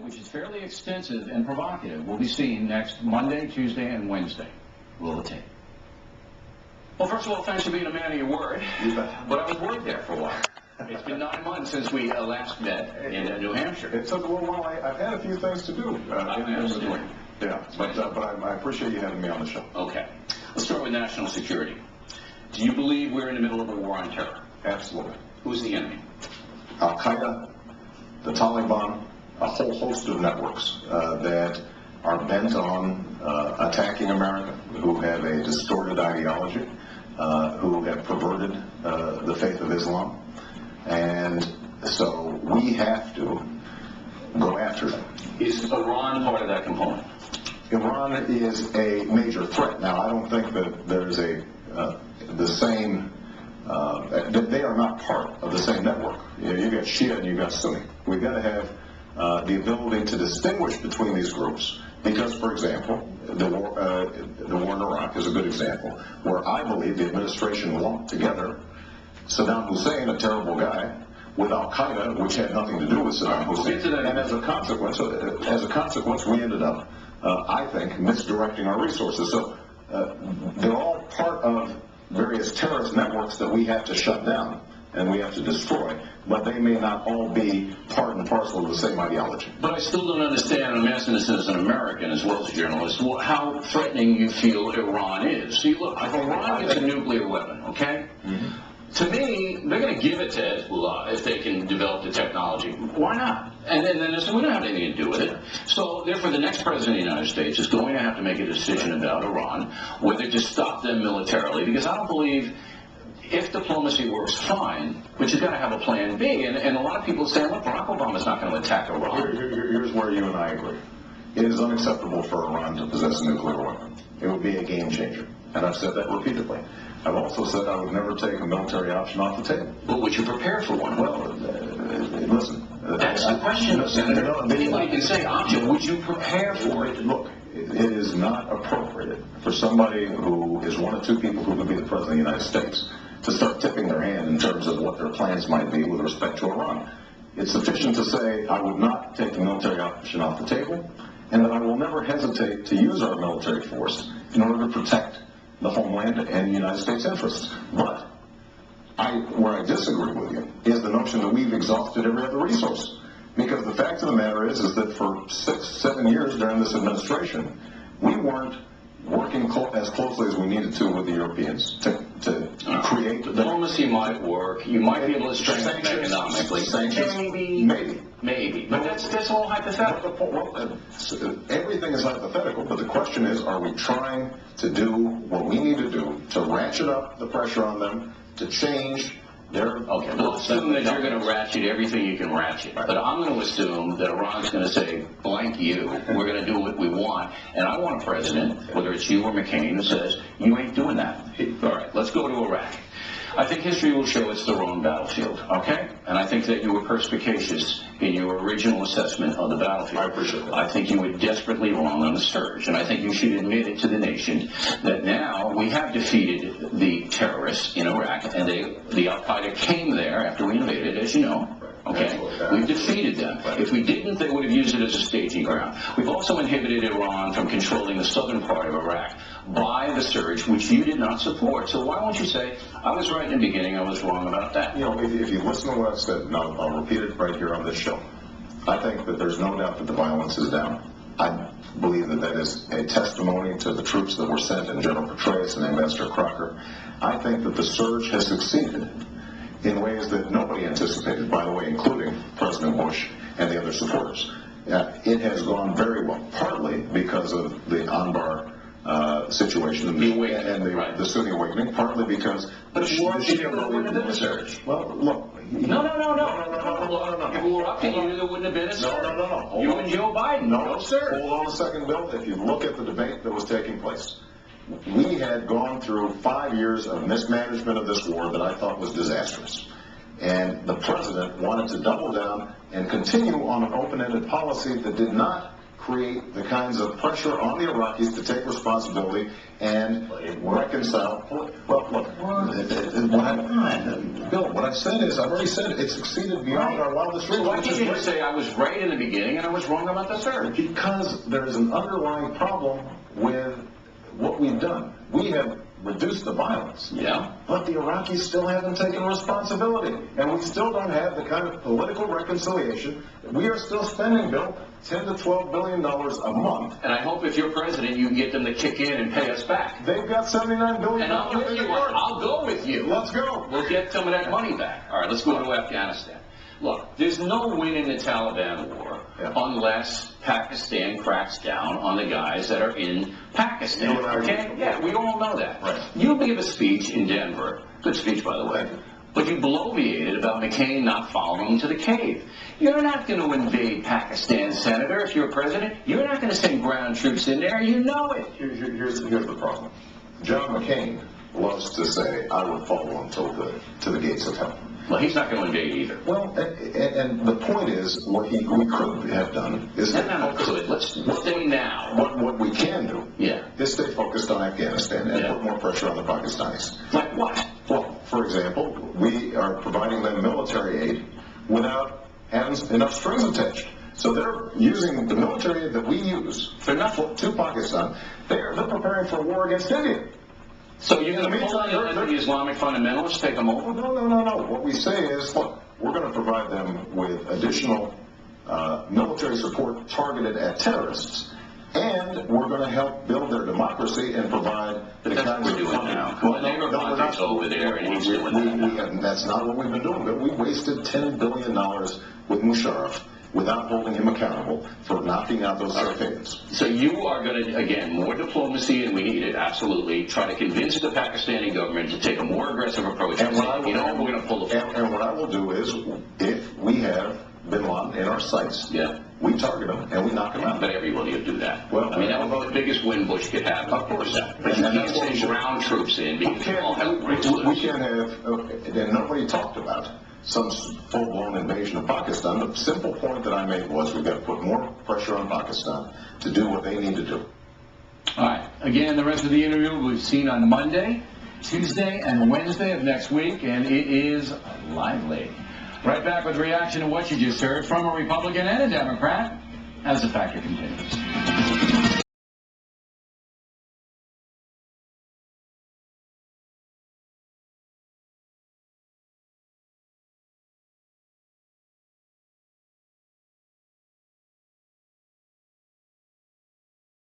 which is fairly extensive and provocative, will be seen next Monday, Tuesday, and Wednesday. Roll the tape. Well, first of all, thanks for being a man of your word. But I was worried there for a while. It's been 9 months since we last met in New Hampshire. It took a little while. I've had a few things to do in between. Yeah, but I appreciate you having me on the show. Okay. Let's start with national security. Do you believe we're in the middle of a war on terror? Absolutely. Who's the enemy? Al-Qaeda, the Taliban, a whole host of networks that are bent on attacking America, who have a distorted ideology, who have perverted the faith of Islam. And so we have to go after them. Is Iran part of that component? Iran is a major threat. Now, I don't think that there's the same, they are not part of the same network. You've got Shia and you've got Sunni. We've got to have the ability to distinguish between these groups because, for example, the war in Iraq is a good example where I believe the administration lumped together Saddam Hussein, a terrible guy, with Al-Qaeda, which had nothing to do with Saddam Hussein. And as a consequence, we ended up, I think, misdirecting our resources. So they're all part of various terrorist networks that we have to shut down and we have to destroy, but they may not all be part and parcel of the same ideology. But I still don't understand, and I'm asking this as an American as well as a journalist, how threatening you feel Iran is. See, look, Iran is a nuclear weapon, okay? Mm-hmm. To me, they're going to give it to Hezbollah if they can develop the technology. Why not? And then we don't have anything to do with it. So therefore, the next president of the United States is going to have to make a decision about Iran, whether to stop them militarily, because I don't believe if diplomacy works fine, but you've got to have a plan B. And a lot of people say, look, Barack Obama's not going to attack Iran. Here's where you and I agree. It is unacceptable for Iran to possess a nuclear weapon. It would be a game changer. And I've said that repeatedly. I've also said I would never take a military option off the table. But would you prepare for one? Well, listen. That's the question, Senator. Anybody can say option. Would you prepare for it? Look, it is not appropriate for somebody who is one of two people who could be the President of the United States to start tipping their hand in terms of what their plans might be with respect to Iran. It's sufficient to say I would not take the military option off the table, and that I will never hesitate to use our military force in order to protect the homeland and the United States interests. But where I disagree with you is the notion that we've exhausted every other resource. Because the fact of the matter is that for 6-7 years during this administration, we weren't working as closely as we needed to with the Europeans to create the diplomacy might work. You might be able to strengthen economically. Sanctions, maybe. But that's all hypothetical. Everything is hypothetical, but the question is, are we trying to do what we need to do to ratchet up the pressure on them, to change their... Okay, we'll assume that you're going to ratchet everything you can ratchet. Right. But I'm going to assume that Iran's going to say, blank you, we're going to do what we want. And I want a president, whether it's you or McCain, who says, you ain't doing that. All right, let's go to Iraq. I think history will show it's the wrong battlefield, okay? And I think that you were perspicacious in your original assessment of the battlefield. I appreciate that. I think you were desperately wrong on the surge, and I think you should admit it to the nation that now we have defeated the terrorists in Iraq, and the Al-Qaeda came there after we invaded, as you know. Okay, we've defeated them. If we didn't, they would have used it as a staging ground. We've also inhibited Iran from controlling the southern part of Iraq by the surge, which you did not support. So why won't you say, I was right in the beginning, I was wrong about that? You know, if you listen to what I've said, and I'll repeat it right here on this show, I think that there's no doubt that the violence is down. I believe that that is a testimony to the troops that were sent and General Petraeus and Ambassador Crocker. I think that the surge has succeeded in ways that nobody anticipated, by the way, including President Bush and the other supporters. It has gone very well, partly because of the Anbar situation and the Sunni awakening, partly because... But if war wouldn't have been a surge. Well, look... No. If we were up to you, there wouldn't have been a surge. No. You and Joe Biden, no surge. Hold on a second, Bill. If you look at the debate that was taking place, we had gone through 5 years of mismanagement of this war that I thought was disastrous. And the president wanted to double down and continue on an open-ended policy that did not create the kinds of pressure on the Iraqis to take responsibility and reconcile. Well, look, Bill, what I've said is, I've already said it succeeded beyond our wildest dreams. So why can't you say I was right in the beginning and I was wrong about the third? Because there is an underlying problem with what we've done. We have reduced the violence. Yeah. But the Iraqis still haven't taken responsibility. And we still don't have the kind of political reconciliation. We are still spending, Bill, $10 to $12 billion a month. And I hope if you're president, you can get them to kick in and pay us back. They've got $79 billion. And I'll tell you what, I'll go with you. Let's go. We'll get some of that money back. All right, let's go to Afghanistan. Look, there's no win in the Taliban war unless Pakistan cracks down on the guys that are in Pakistan. Okay? Yeah, we all know that. Right. You gave a speech in Denver. Good speech, by the way. But you bloviated about McCain not following him to the cave. You're not going to invade Pakistan, Senator, if you're president. You're not going to send ground troops in there. You know it. Here's the problem. John McCain loves to say, I would follow him to the gates of hell. Well, he's not going to invade either. Well, and the point is, what we could have done is... Let's stay now. What we can do is stay focused on Afghanistan and put more pressure on the Pakistanis. Like what? Well, for example, we are providing them military aid without having enough strings attached. So they're using the military aid that we use to Pakistan. They're preparing for a war against India. So you're going to pull on the Islamic fundamentalists, take them over? No. What we say is, look, we're going to provide them with additional military support targeted at terrorists, and we're going to help build their democracy and provide the kinds of funding. Well, that's over there, and he's doing that. That's not what we've been doing. But we wasted $10 billion with Musharraf without holding him accountable for knocking out those safe havens. So you are going to, again, more diplomacy, and we need it, absolutely, try to convince the Pakistani government to take a more aggressive approach. And we're going to pull the plug. And what I will do is, if we have bin Laden in our sights, we target him and we knock him out. But everybody will do that. Well, I mean, that was the biggest win Bush could have. Of course. But you can't send ground troops in because we can't have, and nobody talked about some full-blown invasion of Pakistan. The simple point that I made was we've got to put more pressure on Pakistan to do what they need to do. All right. Again, the rest of the interview will be seen on Monday, Tuesday, and Wednesday of next week, and it is lively. Right back with reaction to what you just heard from a Republican and a Democrat as the factor continues.